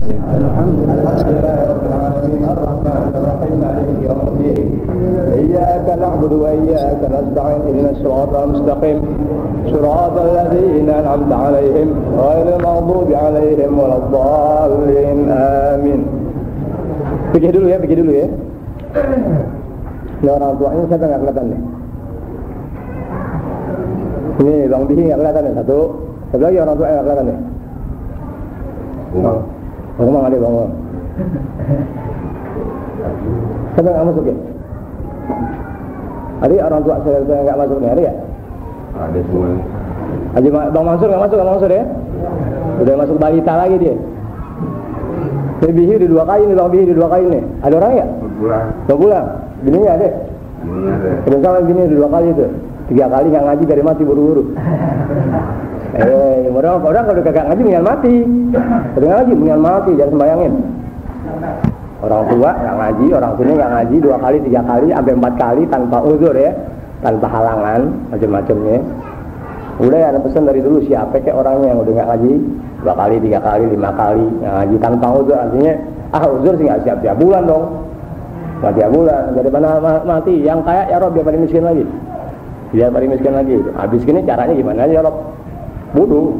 الحمد لله رب العالمين الرحمن الرحيم مالك يوم الدين إياك نعبد وإياك نستعين اهدنا الصراط المستقيم صراط الذين أنعمت عليهم غير المغضوب عليهم ولا الضالين آمين. Pikir dulu ya. Ini orang tuanya siapa nggak kelihatan nih? Ini Bang Bihi nggak kelihatan nih satu lagi orang tua nggak kelihatan nih. Bang ada bang. Siapa nggak masuk ya? Ada orang tua saya nggak masuk nih, ada ya? Ada semua. Haji Bang Mansur nggak masuk ya? Udah masuk balita lagi dia. Bihi udah 2 kali nih, Bang Bihi udah 2 kali nih. Ada orang ya? Pulang. Bininya ada? Ada. Sama bini udah 2 kali itu. 3 kali nggak ngaji dari mati buru-buru. Orang kalau kagak ngaji mendingan mati. Kalau ngaji mendingan mati, jangan sembayangin. Orang tua nggak ngaji, orang tuanya nggak ngaji 2 kali, 3 kali, sampai 4 kali tanpa uzur ya, tanpa halangan macam-macamnya. Udah ya, ada pesan dari dulu siapa kayak orangnya yang udah nggak ngaji 2 kali, 3 kali, 5 kali nggak ngaji tanpa uzur, artinya uzur sih nggak siap-siap bulan dong, nggak tiap bulan. Daripada mati yang kaya ya Rob, biar paling miskin lagi, habis gini caranya gimana ya Rob? Bodoh.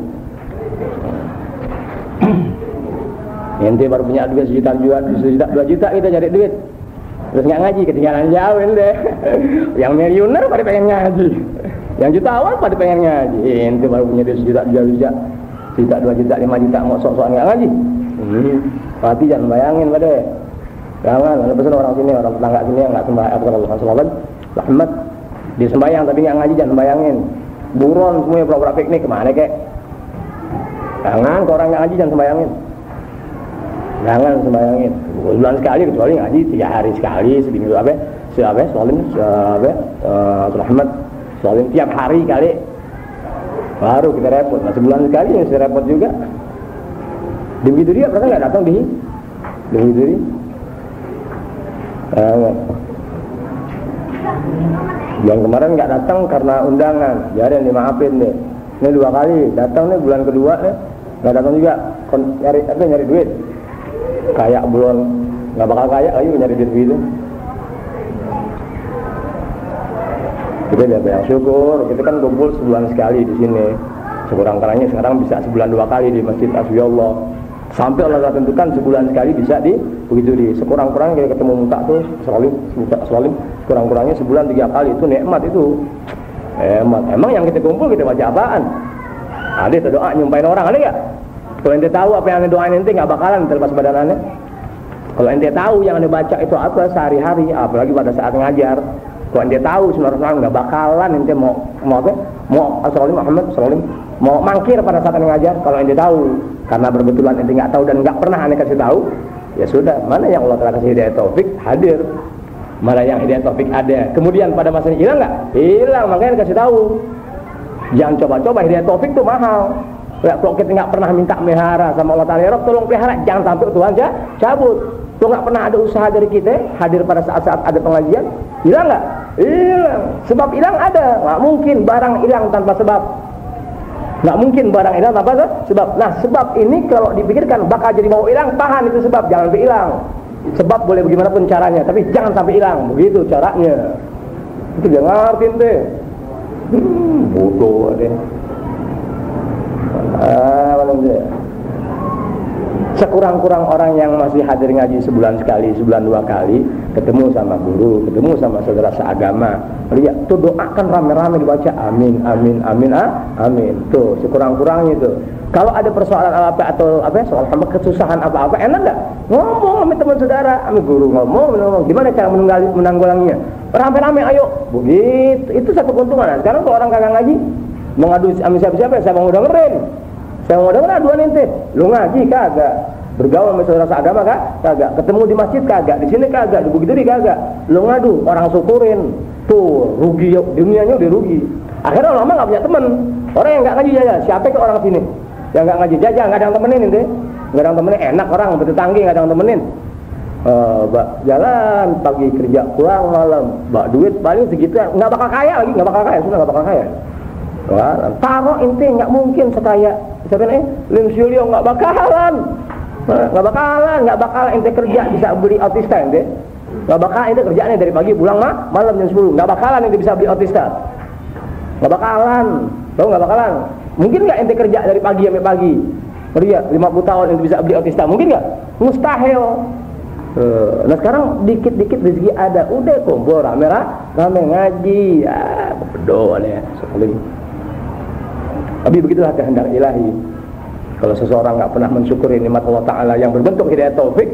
Ente baru punya duit 1 juta, 2 juta kita cari duit, terus nggak ngaji, ketinggalan jauh deh. Yang miliuner pada pengen ngaji, yang jutawan pada pengen ngaji. Ente baru punya duit 1 juta, 2 juta, 5 juta, mau sok-sokan nggak ngaji. Tapi jangan bayangin pada. Jangan, ada pesan orang sini, orang tetangga sini yang nggak sembahyang, Allah Rahmat, dia sembahyang tapi nggak ngaji, jangan bayangin. Buron semuanya pura-pura piknik kemana kek? Jangan, kalau orang nggak ngaji jangan sembayangin. Bulan sekali kecuali ngaji 3 hari sekali, seminggu Rahmat, soalin tiap hari kali. Baru kita repot. Nah, sebulan sekali masih repot juga. Begitu dia pernah nggak datang di? Begitu dia. Yang kemarin nggak datang karena undangan, jadi yang dimaafin deh. Ini 2 kali datang nih, bulan kedua nih nggak datang juga. Nyari duit. Kayak belum nggak bakal kaya lagi nyari duit gitu. Kita biasa yang syukur, kita kan kumpul sebulan sekali di sini. Sekurang-kurangnya sekarang bisa sebulan 2 kali di Masjid Asbiyallah. Sampai Allah tentukan sebulan sekali bisa begitu di. Sekurang-kurangnya kita ketemu muka tuh Salim, kurang-kurangnya sebulan 3 kali, itu nikmat itu. Emang yang kita kumpul kita baca apaan? Ada doa nyumpain orang, ada nggak? Kalau ente tahu apa yang ente doain ente nggak bakalan terlepas badanannya. Kalau ente tahu yang ente baca itu apa sehari-hari, apalagi pada saat ngajar. Kalau ente tahu sebenarnya nggak bakalan ente mau Salim Muhammad Salim mau mangkir pada saat ente ngajar. Kalau ente tahu, karena berbetulan ente nggak tahu dan nggak pernah ente kasih tahu, ya sudah. Mana yang Allah telah kasih hidayah taufik hadir, mana yang hidayah taufik ada. Kemudian pada masanya hilang nggak? Hilang, makanya kasih tahu. Jangan coba-coba, hidayah taufik itu mahal. Ya, kalau kita nggak pernah minta melihara sama Allah Ta'ala, ya Rob tolong pelihara, jangan sampai Tuhan cabut. Kalau nggak pernah ada usaha dari kita hadir pada saat-saat ada pengajian, hilang nggak? Hilang. Sebab hilang ada, nggak mungkin barang hilang tanpa sebab. Nggak mungkin barang hilang tanpa sebab. Nah, sebab ini kalau dipikirkan bakal jadi mau hilang, tahan itu sebab, jangan sampai hilang. Sebab boleh bagaimanapun caranya, tapi jangan sampai hilang. Begitu caranya. Itu dia ngerti deh. Bodoh deh. Sekurang-kurang orang yang masih hadir ngaji sebulan sekali, sebulan 2 kali, ketemu sama guru, ketemu sama saudara seagama, lihat tuh doakan rame-rame dibaca amin, amin, amin, amin. Tuh sekurang-kurangnya itu. Kalau ada persoalan apa atau soal hamba kesusahan apa-apa, enak nggak? Ngomong sama teman saudara, sama guru ngomong, gimana cara menanggulanginya? Rame-rame ayo, begitu. Itu satu keuntungan. Nah, sekarang kalau orang kagak ngaji, mau ngadu sama siapa-siapa, saya mau dengerin. Saya mau dengerin aduan ente. Lu ngaji kagak, bergaul sama saudara seagama kagak, ketemu di masjid kagak, di sini kagak, di Bukit Duri kagak. Lu ngadu, orang syukurin. Tuh, rugi dunianya udah rugi. Akhirnya lama enggak punya teman. Orang yang enggak ngaji jajan, siapa ke orang sini? Yang enggak ngaji jajan, enggak ada yang temenin ente. Enggak ada yang temenin, enak orang bertetangga enggak ada yang temenin. Jalan pagi kerja pulang malam, duit paling segitu, enggak bakal kaya lagi, enggak bakal kaya, sudah enggak bakal kaya. Taruh ente nggak mungkin sekaya siapa nih Lim Sulio, nggak bakalan. Nggak bakalan ente kerja bisa beli autista ente. Nggak bakalan ente kerjaannya dari pagi pulang malam jam 10. Nggak bakalan ente bisa beli autista. Nggak bakalan. Tahu nggak bakalan? Mungkin nggak ente kerja dari pagi sampai pagi? Kerja 50 tahun ente bisa beli autista. Mungkin nggak? Mustahil. Nah sekarang dikit-dikit rezeki ada, udah kumpul rame ngaji, ya berdoa ya sekali. Tapi begitulah kehendak ilahi. Kalau seseorang nggak pernah mensyukuri nikmat Allah Taala yang berbentuk hidayah taufik,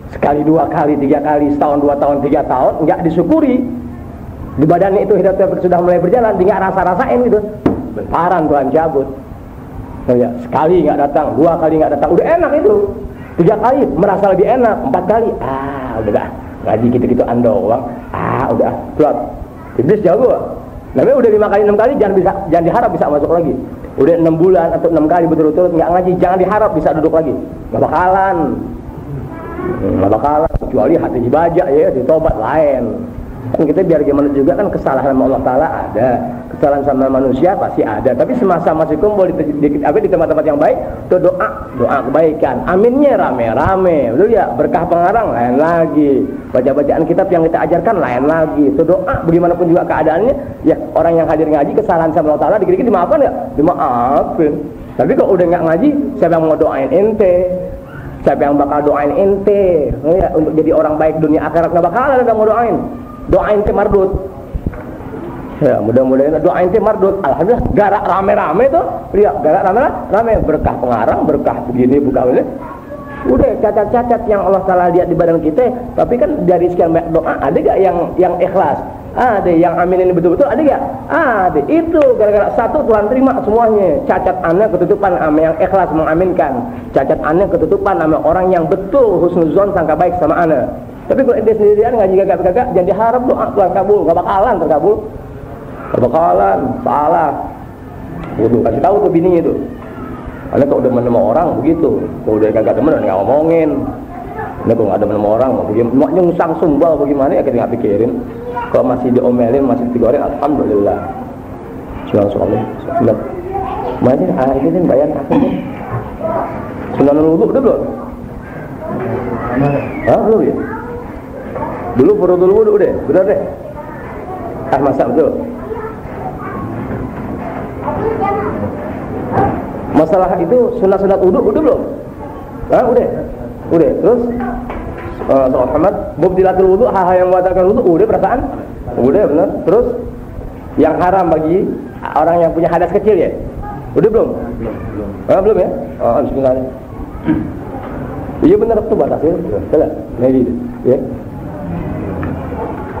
sekali, 2 kali, 3 kali, setahun, 2 tahun, 3 tahun nggak disyukuri, di badannya itu hidayah taufik sudah mulai berjalan, dia nggak rasain gitu, bentaran Tuhan cabut. Oh ya, sekali nggak datang, 2 kali nggak datang, udah enak itu. 3 kali merasa lebih enak, 4 kali udah dah ngaji gitu-gitu doang, udah keluar. Iblis jago. Namanya udah 5 kali 6 kali jangan diharap bisa masuk lagi. Udah 6 bulan atau 6 kali berturut-turut nggak ngaji, jangan diharap bisa duduk lagi. Nggak bakalan, kecuali hati dibajak ya, ditobat lain. Kan kita biar gimana juga kan kesalahan sama Allah Ta'ala ada, kesalahan sama manusia pasti ada. Tapi semasa masih kumpul di tempat-tempat yang baik, itu doa kebaikan, aminnya rame-rame, betul ya, berkah pengarang lain lagi, baca-bacaan kitab yang kita ajarkan lain lagi. Itu doa bagaimanapun juga keadaannya, ya orang yang hadir ngaji kesalahan sama Allah Ta'ala dikit-dikit dimaafkan nggak? Dimaafin. Tapi kalau udah nggak ngaji, siapa yang mau doain ente? Siapa yang bakal doain ente? Ya, untuk jadi orang baik dunia akhirat nggak bakalan ada mau doain. Doain ke mardut. Ya, mudah-mudahan doain ke mardut. Alhamdulillah, garak rame-rame tuh. Lihat, garak rame-rame, berkah pengarang, berkah begini, bukan ini. Udah cacat-cacat yang Allah Taala lihat di badan kita, tapi kan dari sekian banyak doa ada gak yang ikhlas? Ada yang amin ini betul-betul, ada gak? Ada. Itu gara-gara satu Tuhan terima semuanya. Cacat aneh ketutupan sama yang ikhlas mengaminkan. Cacat aneh ketutupan sama orang yang betul husnuzon sangka baik sama aneh. Tapi kalau dia sendirian ngaji gagak-gagak, jangan diharap doa Tuhan kabul, nggak bakalan terkabul. Nggak bakalan, salah. Udah kasih tahu tuh bininya itu. Karena kalau udah menemukan orang begitu, kalau udah kagak temen nggak ngomongin. Ini kalau nggak ada menemukan orang, mau bagaimana? Mau nyungsang sumbal bagaimana ya kita nggak pikirin. Kalau masih diomelin, masih digoreng, alhamdulillah. Sunnah. Mana hari ini bayar aku nih? Sunnah wudhu udah belum? Belum ya? Dulu fardhu wudu udah, benar deh. Masak betul. Masalah itu sunat wudu udah belum? Udah. Terus Muhammad mubdilatul wudu, hal-hal yang membatalkan wudu udah perasaan? Udah benar. Terus yang haram bagi orang yang punya hadas kecil ya? Udah belum? Belum ya? Bismillah. Iya benar tuh batasnya. Salah. Nah itu, ya.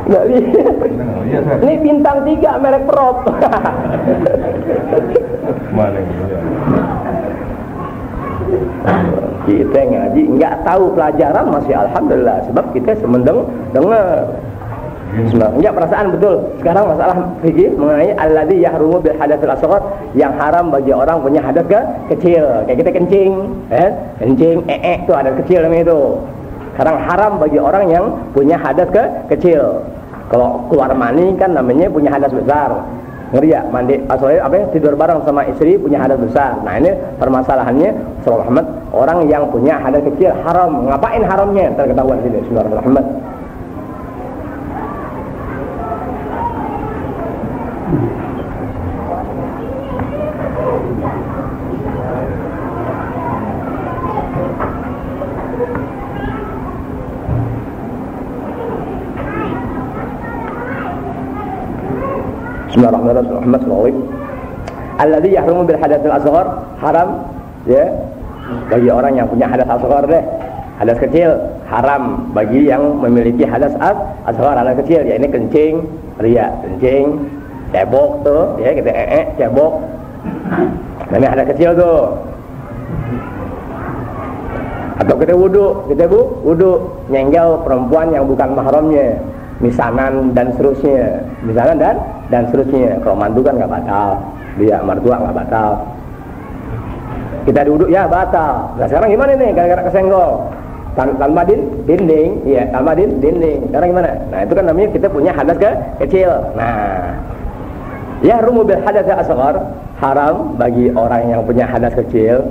Nggak lihat. Ini bintang 3 merek prop. Mana gitu ya? Kita ngaji nggak tahu pelajaran masih alhamdulillah, sebab kita semendeng dengar. Enggak perasaan betul. Sekarang masalah fikih mengenai alladzi yahrumu bil hadatsil asghar, yang haram bagi orang punya hadas kecil. Kayak kita kencing, kencing itu hadas kecil namanya itu. Sekarang haram bagi orang yang punya hadas kecil. Kalau keluar mani kan namanya punya hadas besar. Ngeri ya, mandi asalnya tidur bareng sama istri punya hadas besar. Nah ini permasalahannya Rasulullah Muhammad, orang yang punya hadas kecil haram. Ngapain haramnya? Terketahuan di sini Rasulullah Muhammad. Bismillahirrahmanirrahim. Alladzi yahrumu bil hadatsil asghar, haram ya bagi orang yang punya hadas asghar deh. Hadas kecil haram bagi yang memiliki hadas asghar, hadas kecil ya ini kencing, kencing, cebok tuh ya kita cebok. Namanya hadas kecil tuh. Atau kita wudu nyenggel perempuan yang bukan mahramnya, misanan dan seterusnya. Kalau mantu kan nggak batal, dia mertua nggak batal. Kita duduk ya batal. Nah sekarang gimana nih? Gara-gara kesenggol, tanpa dinding. Sekarang gimana? Nah itu kan namanya kita punya hadas kecil. Nah, ya rumu bil hadas asghar, haram bagi orang yang punya hadas kecil.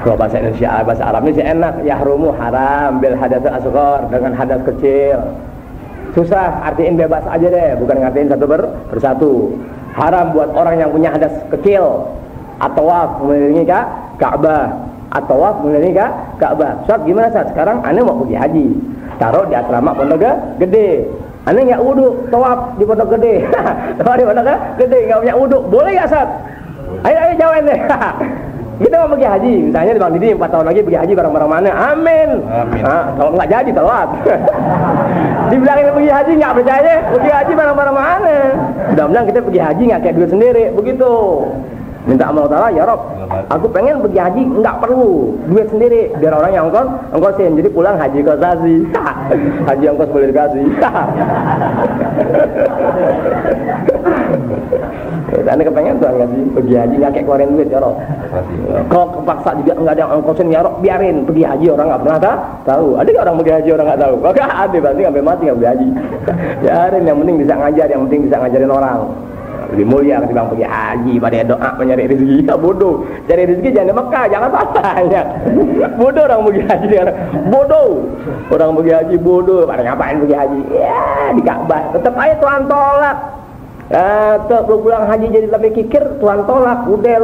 Kalau bahasa Indonesia, bahasa Arabnya sih enak. Yahrumu haram bil hadatsul asghar, dengan hadas kecil. Susah, artiin bebas aja deh, bukan ngartiin satu bersatu. Haram buat orang yang punya hadas kecil. At-tawaf mengelilingi Ka'bah. At-tawaf mengelilingi Ka'bah. Ustaz, gimana Ustaz? Sekarang aneh mau pergi haji. Taruh di asrama Pondok Gede. Aneh nggak wudu, tawaf di Pondok Gede. Tawaf di Pondok Gede, nggak punya wudu. Boleh nggak Ustaz? Ayo jawab deh. Kita mau pergi haji, misalnya Bang Didi 4 tahun lagi pergi haji bareng-bareng mana? Amin. Nah, kalau nggak jadi tawaf. Dibilangin pergi haji nggak percaya, pergi haji bareng-bareng mana? Mudah-mudahan kita pergi haji nggak kayak duit sendiri, begitu. Minta Allah Ta'ala, ya Rob, aku pengen pergi haji nggak perlu duit sendiri, biar orang yang ongkosin, jadi pulang haji kosasi. Haji ongkos boleh dikasih. Anda kepengen tuh nggak sih pergi haji nggak kayak keluarin duit, ya Rob. Kalau kepaksa juga nggak ada yang ongkosin, ya Rob, biarin pergi haji orang nggak pernah tahu. Ada nggak orang pergi haji orang nggak tahu? Maka ada pasti sampai mati nggak pergi haji. Biarin, yang penting bisa ngajar, yang penting bisa ngajarin orang. Lebih mulia ketimbang pergi haji pada doa mencari rezeki. Ya bodoh, cari rezeki jangan di Mekah, jangan tanya. Bodoh orang pergi haji, bodoh orang pergi haji, bodoh pada ngapain pergi haji? Ya di Ka'bah, tetap aja Tuhan tolak. Lu pulang haji jadi lebih kikir, Tuhan tolak. Udah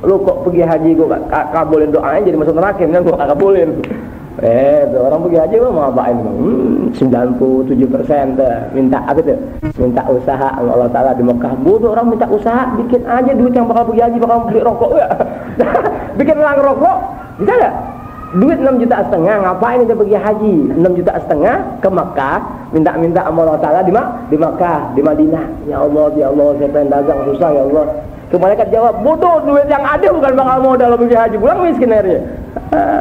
lu kok pergi haji gua kabulin doanya jadi masuk neraka, kan gua kagak kabulin. Orang pergi haji mau apain Bang? 97% minta apa tuh? Minta usaha Allah Ta'ala di Mekah. Bodoh orang minta usaha, bikin aja duit yang bakal pergi haji, bakal beli rokok ya. Bikin lang rokok, bisa enggak? Duit 6,5 juta, ngapain kita pergi haji? 6,5 juta ke Mekah, minta sama Allah Ta'ala di Mekah, di Madinah. Ya Allah, saya pengen dagang susah ya Allah. Ke malaikat jawab, bodoh, duit yang ada bukan bakal modal pergi haji, pulang miskin akhirnya.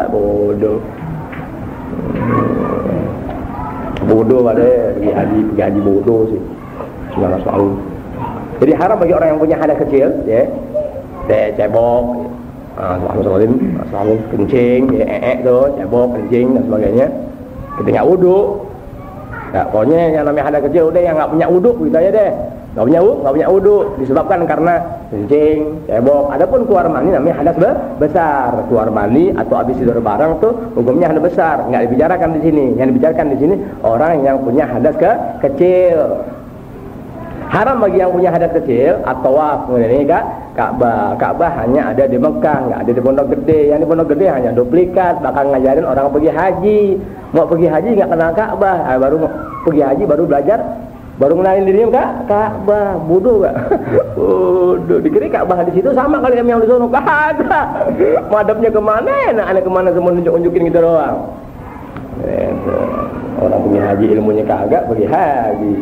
Bodoh. Bodoh pada pergi haji bodoh sih. Jangan selalu. Jadi haram bagi orang yang punya hadas kecil, ya, cebok, selalu kencing, ya, tuh, cebok, kencing dan sebagainya. Kita nggak wudu. Nah, pokoknya yang namanya hadas kecil udah yang nggak punya wudu gitu aja deh. Nggak punya wudu disebabkan karena kencing, cebok. Adapun keluar mani namanya hadas besar. Keluar mani atau habis tidur barang tuh hukumnya hadas besar. Nggak dibicarakan di sini. Yang dibicarakan di sini orang yang punya hadas kecil. Haram bagi yang punya hadas kecil atau ini Ka'bah. Ka'bah hanya ada di Mekah, nggak ada di Pondok Gede. Yang di Pondok Gede hanya duplikat, bakal ngajarin orang pergi haji. Mau pergi haji nggak kenal Ka'bah, baru pergi haji baru belajar, baru mengenalin dirinya Ka'bah. Bodoh gak? Bodoh. Dikira Ka'bah di situ sama kali yang di sono. Kagak. Madhabnya kemana? Aneh kemana semua nunjuk-nunjukin gitu doang. Orang pergi haji ilmunya kagak, pergi haji.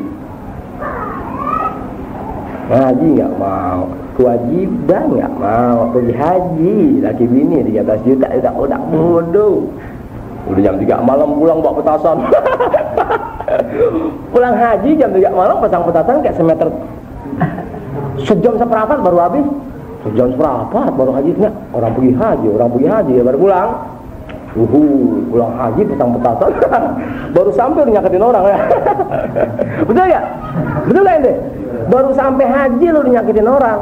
Haji nggak mau, kewajiban nggak mau, pergi haji, laki bini 13 juta udah bodoh. Udah jam 3 malam pulang bawa petasan. Pulang haji jam 3 malam pasang petasan kayak semeter, sejam seperempat baru habis. Sejam seperempat baru haji. Nggak, orang pergi haji ya baru pulang. Pulang haji pasang petasan. Baru sampai udah nyakitin orang ya. Betul ya? Betul gak ente? Baru sampai haji lu udah nyakitin orang.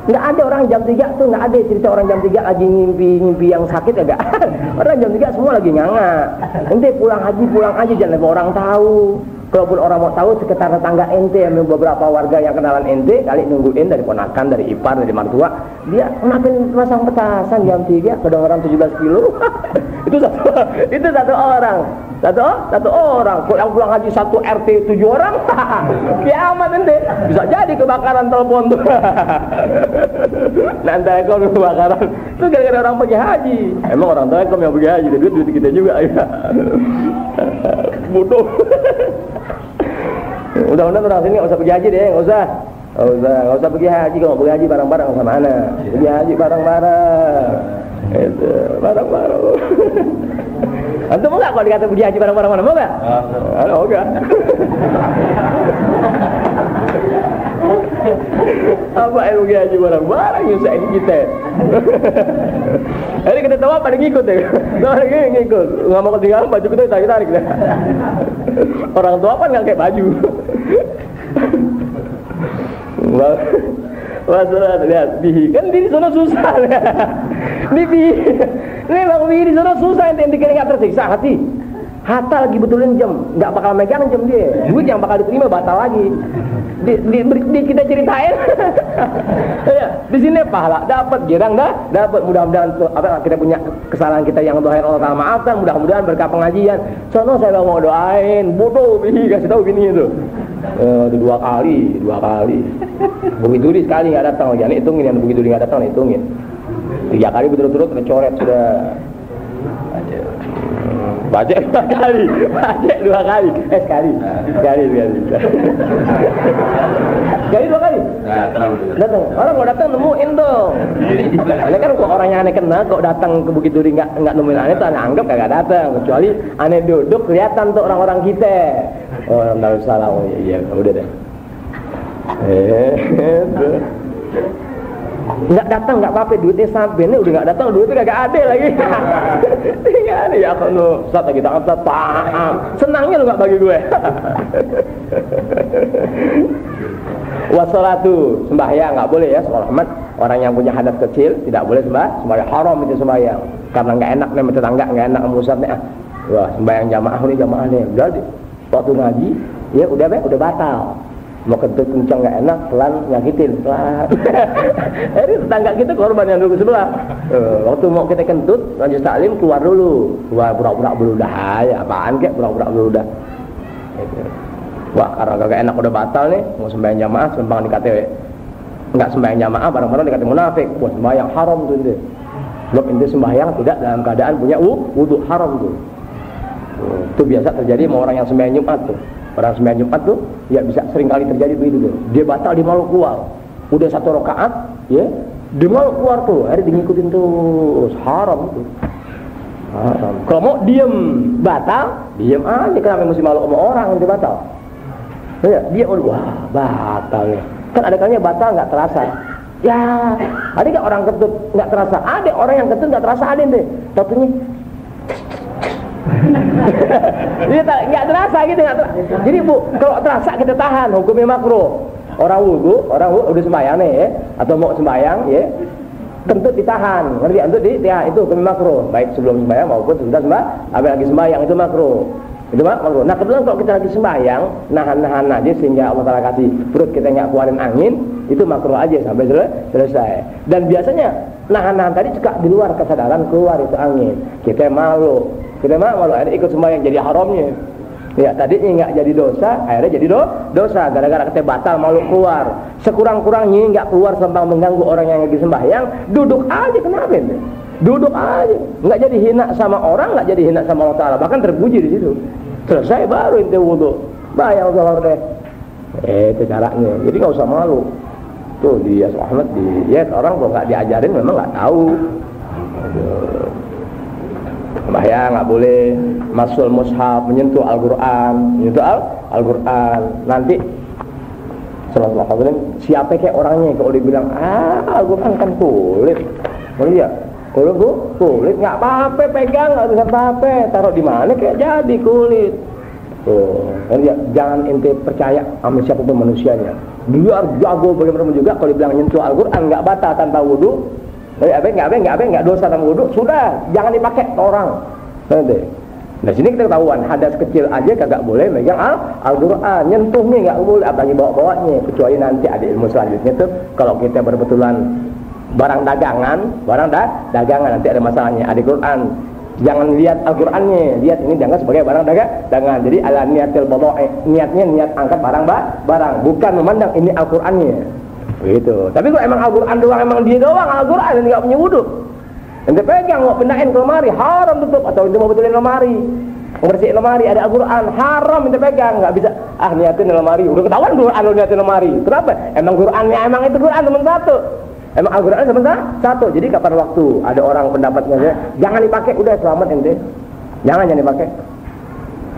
Nggak ada orang jam 3 tuh, nggak ada cerita orang jam 3 lagi ngimpi yang sakit ya gak. Orang jam 3 semua lagi nganga. Ente pulang haji jangan lepas orang tahu. Kalaupun orang mau tahu, sekitar tetangga ente, beberapa warga yang kenalan ente kali nungguin dari ponakan, dari ipar, dari mertua, dia ngapain pasang petasan jam 3 kedengeran 17 kilo. itu satu orang. Satu orang. Yang pulang haji satu RT 7 orang. Kiamat ente. Bisa jadi kebakaran telepon tuh. Nanti kalau kebakaran itu gara-gara orang pergi haji. Emang orang Telkom yang pergi haji, duit kita juga ya. Bodoh. Mudah-mudahan orang sini nggak usah pergi haji deh, nggak usah pergi haji. Kalau pergi haji bareng-bareng sama mana? Pergi haji bareng-bareng. Itu bareng-bareng. Antum mau nggak kalau dikata pergi haji bareng-bareng mana? Mau nggak? Mau nggak? Apa yang pergi haji bareng-bareng nyusahin kita? Jadi kita tahu pada ngikut ya. Ngikut. Nggak mau ketinggalan baju kita tarik-tarik. Orang tua kan nggak kayak baju. Masalah lihat bihi kan di sana susah. Ini Ini Bang Wiri sana susah ente nggak tersiksa hati. Hatta lagi betulin jam, nggak bakal megang jam dia. Duit yang bakal diterima batal lagi. Di kita ceritain. Ya, di sini pahala dapat, girang dapat. Mudah-mudahan apa kita punya kesalahan kita yang doain Allah Taala maafkan. Mudah-mudahan berkah pengajian. Sono saya mau doain, bodoh bini kasih tahu bini itu. Dua kali. Begitu di sekali nggak datang, jangan hitungin yang begitu nggak datang hitungin. 3 kali berturut-turut tercoret sudah. Baca 2 kali. Sekali. Jadi 2 kali. Datang. Orang kalau datang nemuin dong. Ini kan kok orangnya aneh kenal, kok datang ke Bukit Duri nggak nemuin aneh tuh aneh anggap kagak datang. Kecuali aneh duduk kelihatan tuh orang-orang kita. Oh, Darussalam. Oh iya, udah deh. Nggak datang nggak apa-apa, duitnya sampai ini udah nggak datang, duitnya kagak ada lagi. Nggak ada ya kan lo saat lagi tangan paham senangnya lo nggak bagi gue. Wassalatu sembahyang nggak boleh ya, sholat Ahmad. Orang yang punya hadas kecil tidak boleh sembahyang, haram itu sembahyang karena nggak enak nih tetangga, nggak enak musafirnya. Wah sembahyang jamaah nih udah waktu ngaji ya udah batal. Mau kentut kencang nggak enak, pelan nyakitin, pelan. Jadi tetangga kita korban yang dulu sebelah. Waktu mau kita kentut, lanjut taklim keluar dulu, keluar pura-pura beludah, ya apaan kek pura-pura beludah. Wah karena kagak enak udah batal nih, mau sembahyang jamaah, sembahyang di KTW. Nggak sembahyang jamaah, bareng-bareng dikata munafik. Wah sembahyang haram tuh ini. Sebab inti sembahyang tidak dalam keadaan punya wudu haram tuh. Itu biasa terjadi sama orang yang sembahyang Jumat tuh. Orang sembahyang Jumat tuh ya bisa sering kali terjadi begitu tuh. Dia batal, dia malu keluar. Udah 1 rakaat, ya, dia malu keluar tuh. Akhirnya ngikutin terus, haram tuh. Haram. Kalau mau diem batal, diem aja. Kenapa mesti malu sama orang yang dia batal? Ya, dia wah batal nih. Kan ada kalanya batal nggak terasa. Ya, ada nggak orang kentut nggak terasa? Ada orang yang kentut nggak terasa ada deh. Tapinya dia nggak terasa gitu, nggak terasa. Jadi bu, kalau terasa kita tahan, hukumnya makruh. Orang wudu udah sembahyang nih, ya, atau mau sembahyang, ya, kentut ditahan, ngerti? Kentut ditahan itu hukumnya makruh. Baik sebelum sembahyang maupun sesudah sembahyang, abis lagi sembahyang itu makruh. Itu makruh. Nah kebetulan kalau kita lagi sembahyang, nahan aja sehingga Allah Taala kasih perut kita nggak keluarin angin, itu makruh aja sampai selesai. Dan biasanya nahan tadi suka di luar kesadaran keluar itu angin. Kita malu, akhirnya ikut sembahyang jadi haramnya. Ya tadinya nggak jadi dosa, akhirnya jadi dosa gara-gara kita batal malu keluar. Sekurang-kurangnya nggak keluar sampai mengganggu orang yang lagi sembahyang, duduk aja kenapa ini? Duduk aja, nggak jadi hina sama orang, nggak jadi hina sama Allah Taala, bahkan terpuji di situ. Selesai baru ente wudu, bayang sholat deh. Itu caranya. Jadi nggak usah malu. Tuh dia Ahmad ya orang kalau nggak diajarin memang nggak tahu. Bahaya nggak boleh masul mushaf, menyentuh Al-Quran, nanti Sallallahu alaihi wasallam siapa kayak orangnya kalau dibilang Al-Quran kan kulit, ya kalau kulit nggak apa-apa pegang, nggak bisa apa-apa, taruh di mana kayak jadi kulit. Tuh, ya, jangan ente percaya sama siapapun manusianya. Dia jago bagaimana juga kalau dibilang nyentuh Al-Quran nggak batal tanpa wudu. Nggak dosa tanpa wudu, sudah jangan dipakai orang. Nanti. Nah sini kita ketahuan hadas kecil aja kagak boleh megang Al-Quran, nyentuhnya nggak boleh, apalagi bawa-bawanya. Kecuali nanti ada ilmu selanjutnya tuh kalau kita berbetulan barang dagangan nanti ada masalahnya. Ada Quran, jangan lihat Al-Qurannya, lihat ini dianggap sebagai barang dagangan. Jadi ala niatil bodoi, niatnya niat angkat barang, bukan memandang ini Al-Qurannya. Begitu. Tapi kalau emang Al-Quran doang, emang dia doang Al-Quran dan nggak punya wudu, ente pegang mau pindahin ke lemari haram tutup, atau ente mau betulin lemari, bersihin lemari ada Al-Quran haram ente pegang, nggak bisa niatin lemari, udah ketahuan Quran lo niatin lemari. Kenapa? Emang Qurannya emang itu Quran teman satu, emang Al-Quran teman satu. Jadi kapan waktu ada orang pendapatnya jangan dipakai, udah selamat ente, jangan dipakai.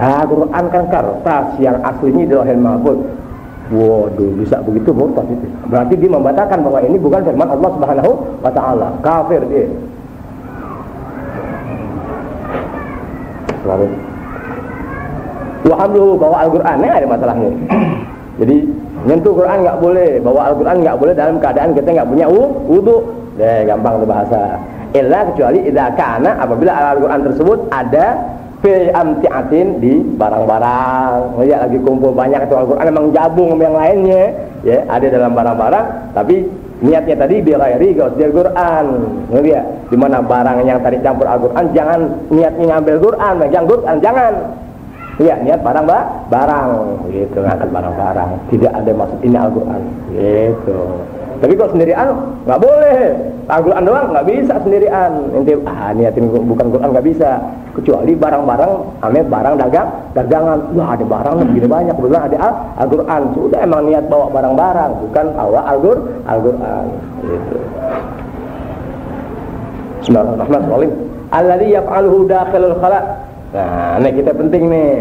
Quran kan kertas yang aslinya di Lauhul Mahfuz. Waduh, bisa begitu murtad itu. Berarti dia membatalkan bahwa ini bukan firman Allah Subhanahu wa taala. Kafir dia. Lalu Alhamdulillah bawa Al-Qur'annya ada masalahnya. Jadi nyentuh Quran nggak boleh, bawa Al-Qur'an nggak boleh dalam keadaan kita nggak punya wudu. Deh, gampang tuh bahasa. illa kecuali idza kana apabila Al-Qur'an tersebut ada fi amtiatin di barang-barang. Ya lagi kumpul banyak itu Al-Qur'an memang gabung sama yang lainnya ya, ada dalam barang-barang tapi niatnya tadi bi ghairi ghusdil Qur'an. Ngerti ya? Di mana barang yang tadi campur Al-Qur'an jangan niatnya ngambil Qur'an, megang Qur'an jangan. Ya, niat barang gitu, ngangkat barang-barang. Tidak ada maksud ini Al-Qur'an gitu. Tapi kalau sendirian nggak boleh. Al-Qur'an doang nggak bisa sendirian. Inti niatin bukan Qur'an nggak bisa. Kecuali barang-barang, barang dagangan. Wah ada barang begini banyak, kebetulan ada Al-Qur'an. Sudah emang niat bawa barang-barang, bukan bawa Al-Qur'an. Gitu. Bismillahirrahmanirrahim. Alladzi yaf'aluhu dakhilul khala'. Nah, ini kita penting nih.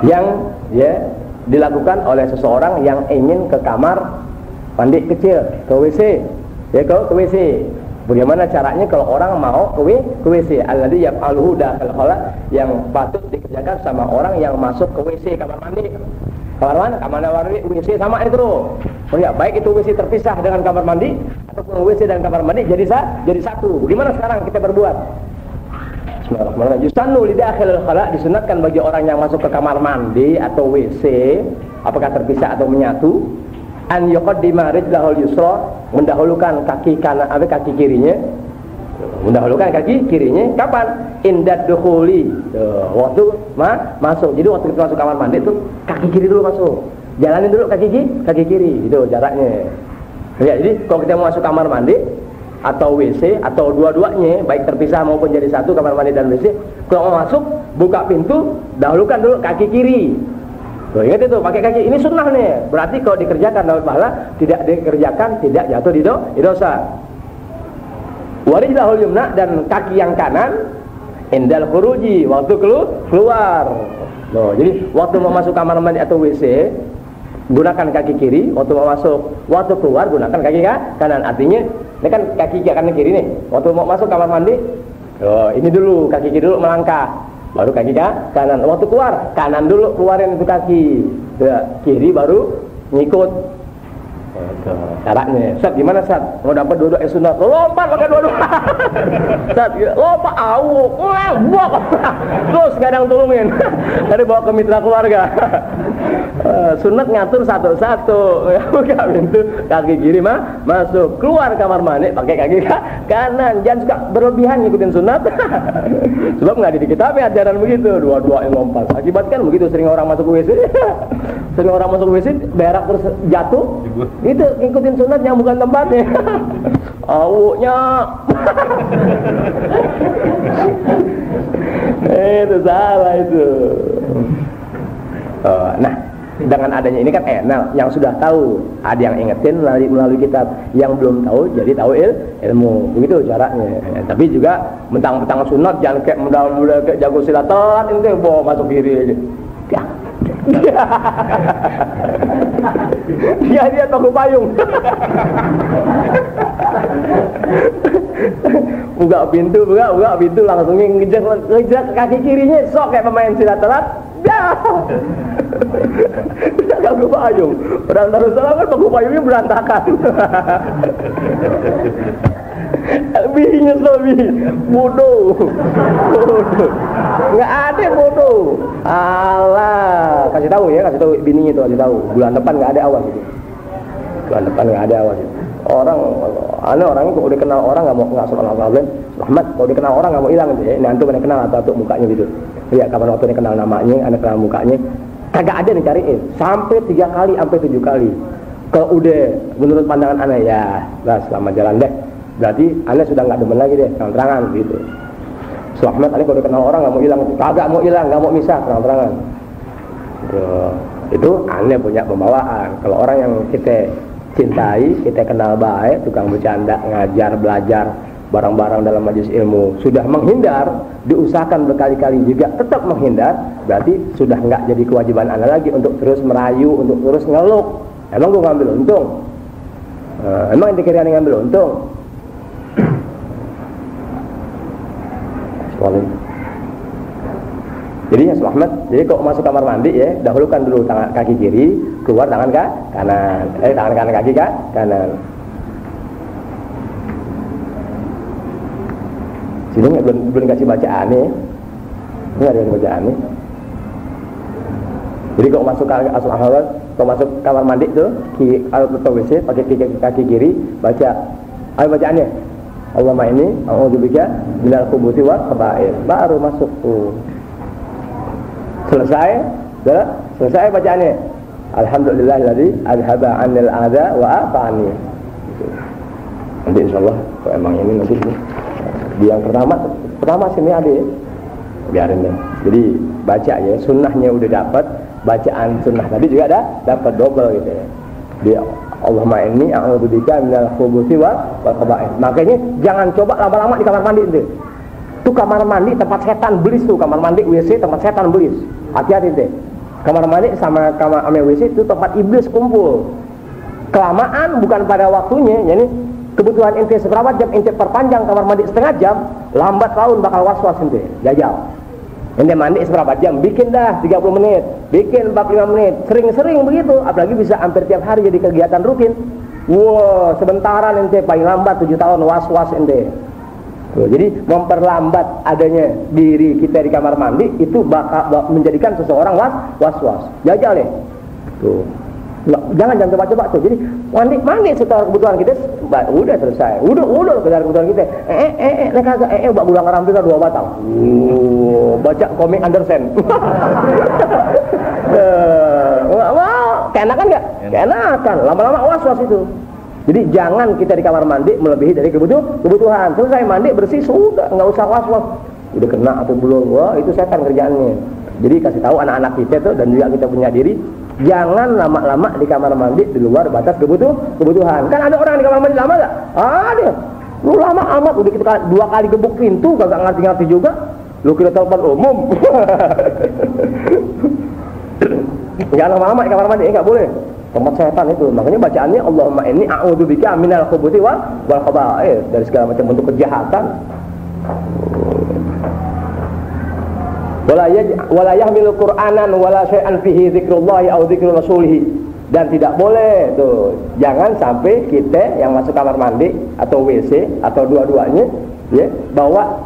Yang dilakukan oleh seseorang yang ingin ke kamar mandi kecil, ke WC. Ya ke WC. Bagaimana caranya kalau orang mau ke WC? Alladzi yaf'aluhu dakhil khala, yang patut dikerjakan sama orang yang masuk ke WC kamar mandi. Kamar mandi WC sama itu. Oh ya, baik itu WC terpisah dengan kamar mandi ataupun WC dan kamar mandi jadi satu. Gimana sekarang kita berbuat? Bismillahirrahmanirrahim. Yusannu li dakhilil khala, disunatkan bagi orang yang masuk ke kamar mandi atau WC, apakah terpisah atau menyatu, an yuqaddima rijlahul yusra, mendahulukan kaki kanan kaki kirinya. Mendahulukan kaki kirinya kapan? Indad dukhuli. Waktu masuk. Jadi waktu kita masuk kamar mandi itu kaki kiri dulu masuk. Jalanin dulu kaki kiri. Itu jaraknya. Ya, jadi kalau kita mau masuk kamar mandi atau WC atau dua-duanya baik terpisah maupun jadi satu kamar mandi dan WC, kalau mau masuk buka pintu dahulukan dulu kaki kiri. Tuh, ingat itu pakai kaki ini sunnah nih. Berarti kalau dikerjakan dapat pahala, tidak dikerjakan tidak jatuh di dosa. Warijlahul yumna, dan kaki yang kanan indal khuruji, waktu keluar. Loh, jadi waktu mau masuk kamar mandi atau WC gunakan kaki kiri, waktu mau masuk, waktu keluar gunakan kaki kanan. Artinya ini kan kaki kanan kiri nih. Waktu mau masuk kamar mandi, ini dulu kaki kiri dulu melangkah, baru kaki kanan. Waktu keluar kanan dulu keluarin itu kaki, kiri baru ngikut. Caranya, Ustaz gimana Ustaz? Mau dapat dua-dua sunat, lompat pakai dua-dua. Ustaz, lompat awuk, buak. Terus kadang tolongin. Tadi bawa ke mitra keluarga. Sunat ngatur satu-satu. Buka pintu, kaki kiri masuk, keluar kamar mandi pakai kaki kanan. Jangan suka berlebihan ngikutin sunat. Sebab nggak di kitab ajaran begitu, dua-dua yang lompat. Akibatkan begitu sering orang masuk WC. Sering orang masuk WC berak terus jatuh. Itu ngikutin sunat yang bukan tempatnya. Awuknya. Itu salah itu. Nah, dengan adanya ini kan enak, yang sudah tahu ada yang ingetin melalui kitab, yang belum tahu jadi tahu ilmu. Begitu caranya. Tapi juga mentang-mentang sunat jangan kayak mudah-mudah kayak jago silatan itu bawa masuk kiri aja. Dia pakai payung. buka pintu langsung ngejar kaki kirinya, sok kayak pemain silatan. Gak pakai payung. Orang Darussalam kan pakai payungnya berantakan. Bihinya bodoh. Nggak ada bodoh. Alah, kasih tahu bininya itu, kasih tahu. Bulan depan nggak ada awas itu. Bulan depan nggak ada awas itu. Orangnya kalau udah kenal orang nggak soal apa-apa. Rahmat, kalau udah kenal orang nggak mau hilang gitu ya. Ini antum ada kenal atau mukanya gitu. Ya, kapan waktu ini kenal namanya, ada kenal mukanya. Kagak ada nih cariin. Sampai 3 kali, sampai 7 kali. Kalau udah menurut pandangan aneh ya, selamat jalan deh. Berarti aneh sudah nggak demen lagi deh, terang-terangan gitu. Rahmat, aneh kalau kenal orang nggak mau hilang, kagak mau hilang, nggak mau misah, terang-terangan. Itu aneh punya pembawaan. Kalau orang yang kita cintai, kita kenal baik, tukang bercanda, ngajar, belajar, barang-barang dalam majelis ilmu, sudah menghindar, diusahakan berkali-kali juga tetap menghindar, berarti sudah nggak jadi kewajiban aneh lagi untuk terus merayu, untuk terus ngeluk. Emang gue ngambil untung? Emang dikira ngambil untung? Jadi ya Ahmad, jadi kalau masuk kamar mandi ya, dahulukan dulu tangan kaki kiri, keluar tangan kanan. Tangan kanan kaki kanan. Sini belum kasih bacaan nih. Ini ada yang bacaan nih. Jadi kalau masuk masuk kamar mandi tuh, atau WC pakai kaki kiri baca. Ayo bacaannya. Allahumma inni a'udzubika minal khubuthi wal khaba'ith. Baru masuk tuh. Selesai bacaannya. Alhamdulillahilladzi adhaba 'anil adza wa afani. Nanti insyaallah kalau emang ini nanti di yang pertama sini ada ya. Biarin deh. Jadi baca ya, sunnahnya udah dapat, bacaan sunnah tadi juga ada dapat double gitu ya. Di Allahumma inni a'udzubika minal khubuthi wal khaba'ith. Makanya jangan coba lama-lama di kamar mandi itu. Tuh kamar mandi tempat setan belis tuh, kamar mandi WC tempat setan belis. Hati-hati deh. Kamar mandi sama WC itu tempat iblis kumpul. Kelamaan bukan pada waktunya, yani kebutuhan ente seberapa jam ente perpanjang kamar mandi setengah jam, lambat laun bakal was-was ente, jajal. Ente mandi seberapa jam, bikin dah 30 menit, bikin 45 menit, sering-sering begitu, apalagi bisa hampir tiap hari jadi kegiatan rutin. Wow, sebentaran ente, paling lambat 7 tahun was-was ente. Tuh, jadi memperlambat adanya diri kita di kamar mandi itu bakal menjadikan seseorang was-was. Jajal deh. Tuh. Jangan coba-coba tuh. Jadi mandi setelah kebutuhan kita udah selesai. Udah setelah kebutuhan kita. Nek kagak mbak bulang ramping 2 batang. Baca komik Andersen. Wah, keenakan enggak? Keenakan. Lama-lama was-was itu. Jadi jangan kita di kamar mandi melebihi dari kebutuhan. Selesai mandi bersih sudah, enggak usah was-was. Udah kena atau belum? Wah, itu setan kerjaannya. Jadi kasih tahu anak-anak kita tuh dan juga kita punya diri, jangan lama-lama di kamar mandi di luar batas kebutuhan. Kan ada orang di kamar mandi lama gak? Ada. Lu lama amat, udah kita 2 kali gebuk pintu, kagak ngerti-ngerti juga. Lu kira telepon umum. Jangan lama-lama di kamar mandi, enggak boleh. Tempat setan itu. Makanya bacaannya Allahumma inni a'udzubika minal khubuthi wal khaba'ith, dari segala macam bentuk kejahatan. Wala yahmilu Qur'anan wala syai'an fihi dzikrullahi aw dzikru rasulih. Dan tidak boleh tuh, jangan sampai kita yang masuk kamar mandi atau WC atau dua-duanya ya, bawa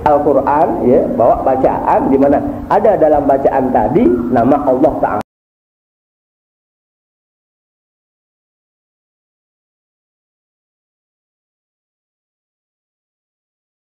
Al-Qur'an ya, bawa bacaan di mana ada dalam bacaan tadi nama Allah Ta'ala.